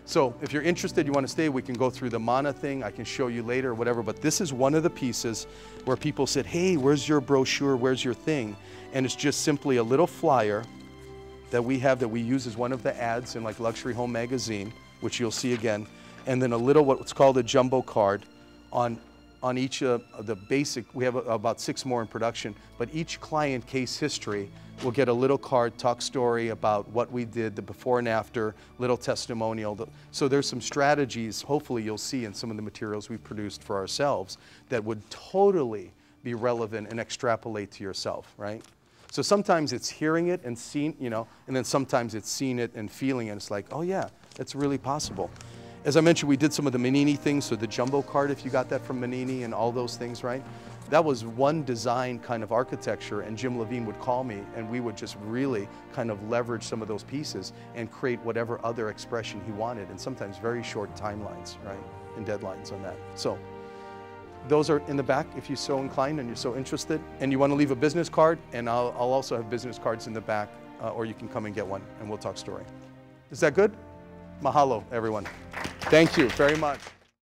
So if you're interested, you want to stay, we can go through the Mana thing. I can show you later or whatever, but this is one of the pieces where people said, hey, where's your brochure? Where's your thing? And it's just simply a little flyer that we have that we use as one of the ads in like Luxury Home Magazine, which you'll see again. And then a little what's called a jumbo card on each of the basic, we have about 6 more in production, but each client case history will get a little card, talk story about what we did, the before and after, little testimonial. So there's some strategies, hopefully you'll see in some of the materials we've produced for ourselves that would totally be relevant and extrapolate to yourself, right? So sometimes it's hearing it and seeing, you know, and then sometimes it's seeing it and feeling it. And it's like, oh yeah, that's really possible. As I mentioned, we did some of the Manini things, so the jumbo card, if you got that from Manini and all those things, right? That was one design kind of architecture, and Jim Levine would call me and we would just really kind of leverage some of those pieces and create whatever other expression he wanted, and sometimes very short timelines, right? And deadlines on that. So those are in the back if you're so inclined and you're so interested. And you want to leave a business card, and I'll also have business cards in the back, or you can come and get one and we'll talk story. Is that good? Mahalo, everyone. Thank you very much.